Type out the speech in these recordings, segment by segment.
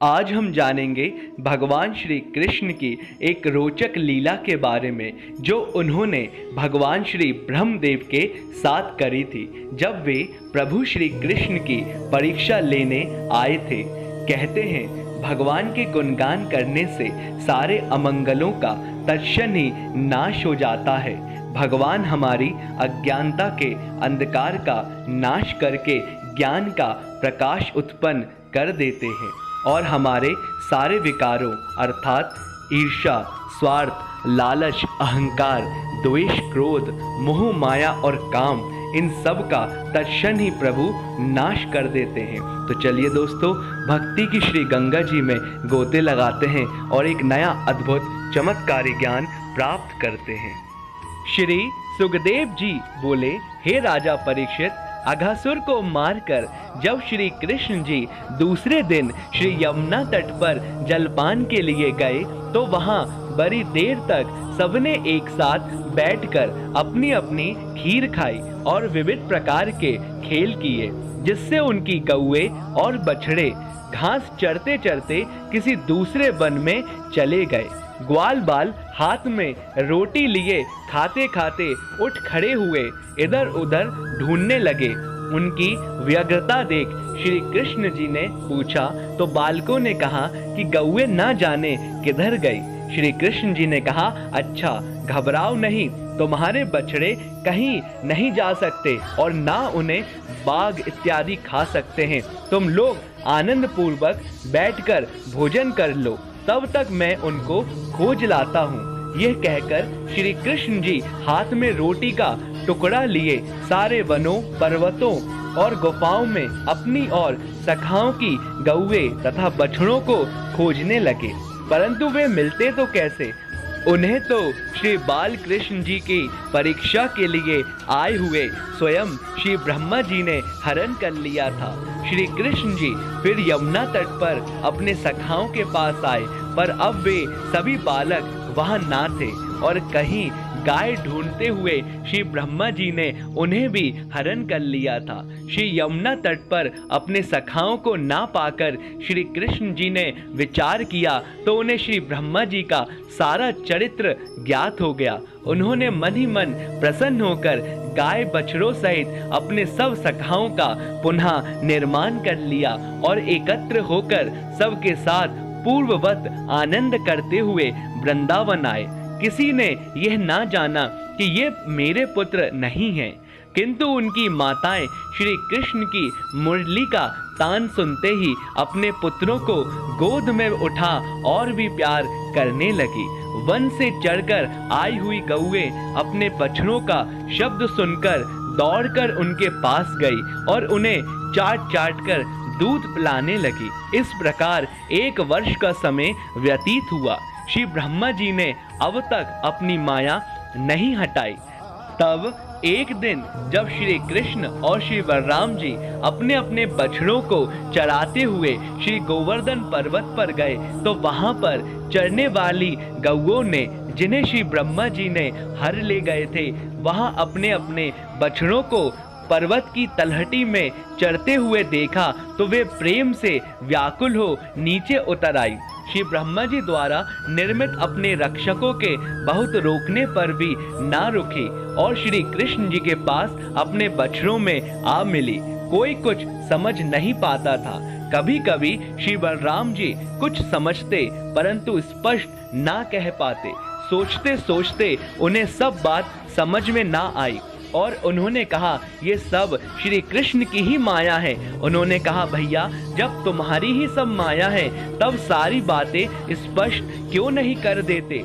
आज हम जानेंगे भगवान श्री कृष्ण की एक रोचक लीला के बारे में जो उन्होंने भगवान श्री ब्रह्मदेव के साथ करी थी जब वे प्रभु श्री कृष्ण की परीक्षा लेने आए थे। कहते हैं भगवान के गुणगान करने से सारे अमंगलों का तत्क्षण ही नाश हो जाता है। भगवान हमारी अज्ञानता के अंधकार का नाश करके ज्ञान का प्रकाश उत्पन्न कर देते हैं और हमारे सारे विकारों अर्थात ईर्ष्या, स्वार्थ, लालच, अहंकार, द्वेष, क्रोध, मोह, माया और काम, इन सब का तत्क्षण ही प्रभु नाश कर देते हैं। तो चलिए दोस्तों, भक्ति की श्री गंगा जी में गोते लगाते हैं और एक नया अद्भुत चमत्कारी ज्ञान प्राप्त करते हैं। श्री सुखदेव जी बोले, हे राजा परीक्षित, अघासुर को मारकर जब श्री कृष्ण जी दूसरे दिन श्री यमुना तट पर जलपान के लिए गए तो वहां बड़ी देर तक सबने एक साथ बैठकर अपनी अपनी खीर खाई और विविध प्रकार के खेल किए, जिससे उनकी गौए और बछड़े घास चरते चरते किसी दूसरे वन में चले गए। ग्वाल बाल हाथ में रोटी लिए खाते खाते उठ खड़े हुए इधर उधर ढूंढने लगे। उनकी व्यग्रता देख श्री कृष्ण जी ने पूछा तो बालकों ने कहा कि गौए ना जाने किधर गई। श्री कृष्ण जी ने कहा, अच्छा घबराओ नहीं, तुम्हारे बछड़े कहीं नहीं जा सकते और ना उन्हें बाघ इत्यादि खा सकते हैं। तुम लोग आनंद पूर्वक बैठकर भोजन कर लो, तब तक मैं उनको खोज लाता हूँ। यह कहकर श्री कृष्ण जी हाथ में रोटी का टुकड़ा लिए सारे वनों, पर्वतों और गुफाओं में अपनी और सखाओं की गौए तथा बछड़ों को खोजने लगे, परंतु वे मिलते तो कैसे। उन्हें तो श्री बाल कृष्ण जी की परीक्षा के लिए आए हुए स्वयं श्री ब्रह्मा जी ने हरण कर लिया था। श्री कृष्ण जी फिर यमुना तट पर अपने सखाओं के पास आए, पर अब वे सभी बालक वहां ना थे और कहीं गाय ढूंढते हुए श्री ब्रह्मा जी ने उन्हें भी हरण कर लिया था। श्री यमुना तट पर अपने सखाओं को ना पाकर श्री कृष्ण जी ने विचार किया तो उन्हें श्री ब्रह्मा जी का सारा चरित्र ज्ञात हो गया। उन्होंने मन ही मन प्रसन्न होकर गाय बछड़ों सहित अपने सब सखाओं का पुनः निर्माण कर लिया और एकत्र होकर सबके साथ पूर्ववत आनंद करते हुए वृंदावन आए। किसी ने यह ना जाना कि ये मेरे पुत्र नहीं हैं, किंतु उनकी माताएं श्री कृष्ण की मुरली का तान सुनते ही अपने पुत्रों को गोद में उठा और भी प्यार करने लगी। वन से चढ़कर आई हुई गौए अपने बछड़ों का शब्द सुनकर दौड़कर उनके पास गई और उन्हें चाट चाट कर दूध पिलाने लगी। इस प्रकार 1 वर्ष का समय व्यतीत हुआ। श्री ब्रह्मा जी ने अब तक अपनी माया नहीं हटाई। तब एक दिन जब श्री कृष्ण और श्री बलराम जी अपने अपने बछड़ों को चराते हुए श्री गोवर्धन पर्वत पर गए तो वहां पर चरने वाली गौओं ने, जिन्हें श्री ब्रह्मा जी ने हर ले गए थे, वहां अपने अपने बछड़ों को पर्वत की तलहटी में चरते हुए देखा तो वे प्रेम से व्याकुल हो नीचे उतर आई। श्री ब्रह्मा जी द्वारा निर्मित अपने रक्षकों के बहुत रोकने पर भी ना रुकी और श्री कृष्ण जी के पास अपने बछड़ों में आ मिली। कोई कुछ समझ नहीं पाता था। कभी कभी श्री बलराम जी कुछ समझते परंतु स्पष्ट ना कह पाते। सोचते सोचते उन्हें सब बात समझ में ना आई और उन्होंने कहा, ये सब श्री कृष्ण की ही माया है। उन्होंने कहा, भैया जब तुम्हारी ही सब माया है तब सारी बातें स्पष्ट क्यों नहीं कर देते।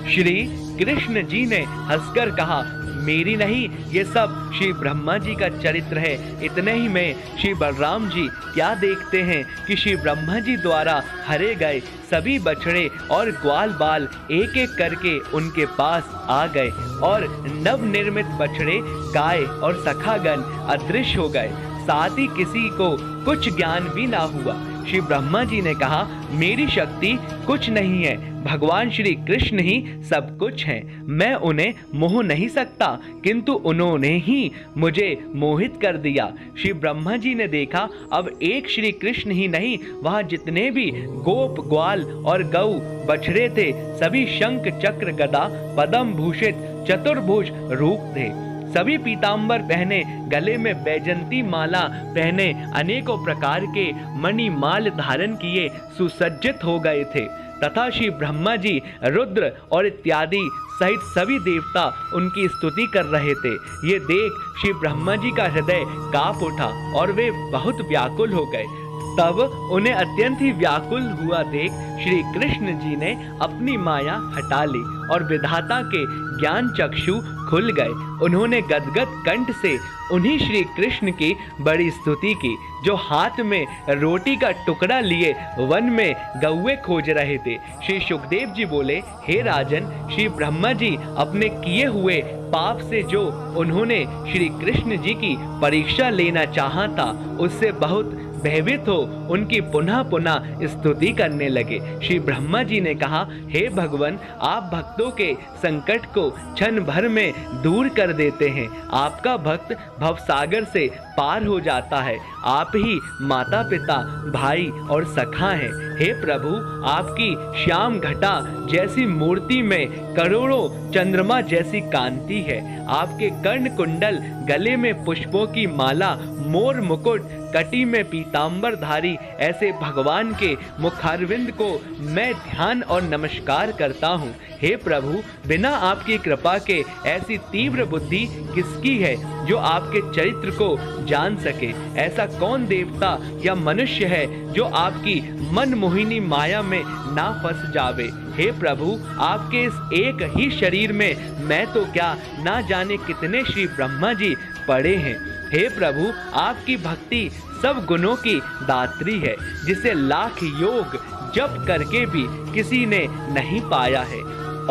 श्री कृष्ण जी ने हंसकर कहा, मेरी नहीं, ये सब श्री ब्रह्मा जी का चरित्र है। इतने ही में श्री बलराम जी क्या देखते हैं कि श्री ब्रह्मा जी द्वारा हरे गए सभी बछड़े और ग्वाल बाल एक एक करके उनके पास आ गए और नवनिर्मित बछड़े, गाय और सखागण अदृश्य हो गए। साथ ही किसी को कुछ ज्ञान भी ना हुआ। श्री ब्रह्मा जी ने कहा, मेरी शक्ति कुछ नहीं है, भगवान श्री कृष्ण ही सब कुछ हैं। मैं उन्हें मोह नहीं सकता, किंतु उन्होंने ही मुझे मोहित कर दिया। श्री ब्रह्मा जी ने देखा अब एक श्री कृष्ण ही नहीं, वहाँ जितने भी गोप ग्वाल और गौ बछड़े थे सभी शंख चक्र गदा पद्म भूषित चतुर्भुज रूप थे। सभी पीतांबर पहने, गले में बैजंती माला पहने, अनेकों प्रकार के मणिमाल धारण किए सुसज्जित हो गए थे तथा श्री ब्रह्मा जी रुद्र और इत्यादि सहित सभी देवता उनकी स्तुति कर रहे थे। ये देख श्री ब्रह्मा जी का हृदय कांप उठा और वे बहुत व्याकुल हो गए। तब उन्हें अत्यंत ही व्याकुल हुआ देख श्री कृष्ण जी ने अपनी माया हटा ली और विधाता के ज्ञान चक्षु खुल गए। उन्होंने गदगद कंठ से उन्हीं श्री कृष्ण की बड़ी स्तुति की, जो हाथ में रोटी का टुकड़ा लिए वन में गौवे खोज रहे थे। श्री सुखदेव जी बोले, हे राजन, श्री ब्रह्मा जी अपने किए हुए पाप से जो उन्होंने श्री कृष्ण जी की परीक्षा लेना चाहा था, उससे बहुत भयभीत हो उनकी पुनः पुनः स्तुति करने लगे। श्री ब्रह्मा जी ने कहा, हे भगवान, आप भक्तों के संकट को क्षण भर में दूर कर देते हैं। आपका भक्त भवसागर से पार हो जाता है। आप ही माता पिता भाई और सखा हैं। हे प्रभु, आपकी श्याम घटा जैसी मूर्ति में करोड़ों चंद्रमा जैसी कांति है। आपके कर्ण कुंडल, गले में पुष्पों की माला, मोर मुकुट, कटी में पीतांबर धारी ऐसे भगवान के मुखारविंद को मैं ध्यान और नमस्कार करता हूँ। हे प्रभु, बिना आपकी कृपा के ऐसी तीव्र बुद्धि किसकी है जो आपके चरित्र को जान सके? ऐसा कौन देवता या मनुष्य है जो आपकी मनमोहिनी माया में ना फंस जावे? हे प्रभु, आपके इस एक ही शरीर में मैं तो क्या ना जाने कितने श्री ब्रह्मा जी पड़े हैं। हे प्रभु, आपकी भक्ति सब गुणों की दात्री है, जिसे लाख योग जप करके भी किसी ने नहीं पाया है।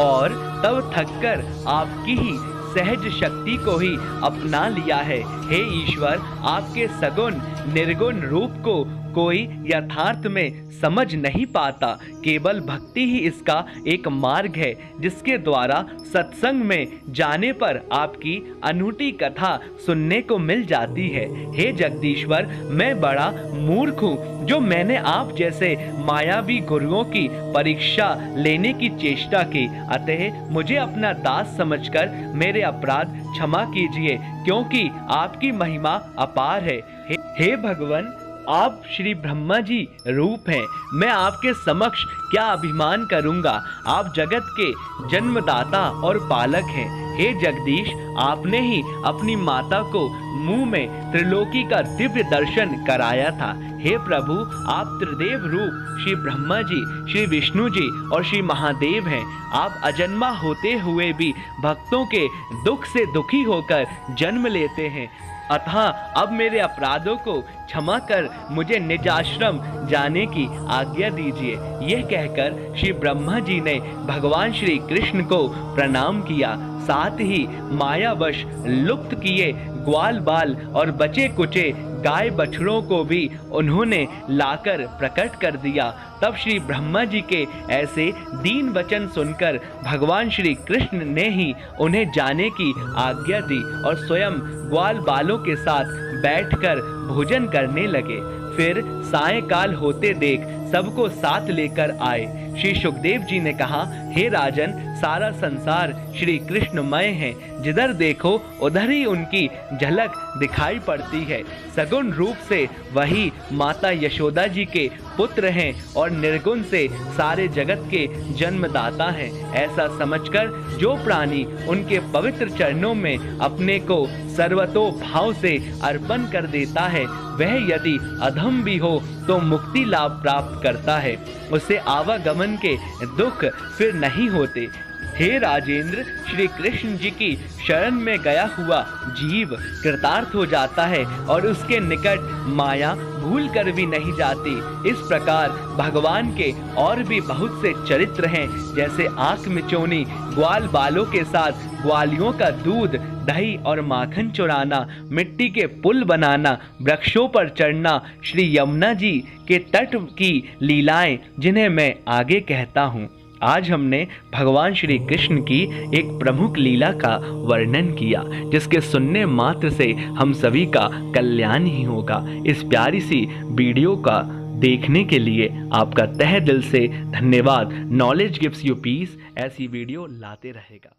और तब थककर आपकी ही सहज शक्ति को ही अपना लिया है। हे ईश्वर, आपके सगुण निर्गुण रूप को कोई यथार्थ में समझ नहीं पाता। केवल भक्ति ही इसका एक मार्ग है, जिसके द्वारा सत्संग में जाने पर आपकी अनूठी कथा सुनने को मिल जाती है। हे जगदीश्वर, मैं बड़ा मूर्ख हूँ जो मैंने आप जैसे मायावी गुरुओं की परीक्षा लेने की चेष्टा की। अतः मुझे अपना दास समझकर मेरे अपराध क्षमा कीजिए, क्योंकि आपकी महिमा अपार है। हे भगवान, आप श्री ब्रह्मा जी रूप हैं। मैं आपके समक्ष क्या अभिमान करूंगा? आप जगत के जन्मदाता और पालक हैं। हे जगदीश, आपने ही अपनी माता को मुंह में त्रिलोकी का दिव्य दर्शन कराया था। हे प्रभु, आप त्रिदेव रूप श्री ब्रह्मा जी, श्री विष्णु जी और श्री महादेव हैं। आप अजन्मा होते हुए भी भक्तों के दुख से दुखी होकर जन्म लेते हैं। अतः अब मेरे अपराधों को क्षमा कर मुझे निज आश्रम जाने की आज्ञा दीजिए। यह कहकर श्री ब्रह्मा जी ने भगवान श्री कृष्ण को प्रणाम किया। साथ ही मायावश लुप्त किए ग्वाल बाल और बचे कुचे गाय बछड़ों को भी उन्होंने लाकर प्रकट कर दिया। तब श्री ब्रह्मा जी के ऐसे दीन वचन सुनकर भगवान श्री कृष्ण ने ही उन्हें जाने की आज्ञा दी और स्वयं ग्वाल बालों के साथ बैठकर भोजन करने लगे। फिर सायंकाल होते देख सबको साथ लेकर आए। श्री सुखदेव जी ने कहा, हे राजन, सारा संसार श्री कृष्णमय है। जिधर देखो उधर ही उनकी झलक दिखाई पड़ती है। सगुण रूप से वही माता यशोदा जी के पुत्र हैं और निर्गुण से सारे जगत के जन्मदाता हैं। ऐसा समझकर जो प्राणी उनके पवित्र चरणों में अपने को सर्वतो भाव से अर्पण कर देता है, वह यदि अधम भी हो तो मुक्ति लाभ प्राप्त करता है। उसे आवागमन के दुख फिर नहीं होते। हे राजेंद्र, श्री कृष्ण जी की शरण में गया हुआ जीव कृतार्थ हो जाता है और उसके निकट माया भूल कर भी नहीं जाती। इस प्रकार भगवान के और भी बहुत से चरित्र हैं, जैसे आंख मिचौनी, ग्वाल बालों के साथ ग्वालियों का दूध, दही और माखन चुराना, मिट्टी के पुल बनाना, वृक्षों पर चढ़ना, श्री यमुना जी के तट की लीलाएं, जिन्हें मैं आगे कहता हूँ। आज हमने भगवान श्री कृष्ण की एक प्रमुख लीला का वर्णन किया, जिसके सुनने मात्र से हम सभी का कल्याण ही होगा। इस प्यारी सी वीडियो का देखने के लिए आपका तहे दिल से धन्यवाद। नॉलेज गिव्स यू पीस ऐसी वीडियो लाते रहेगा।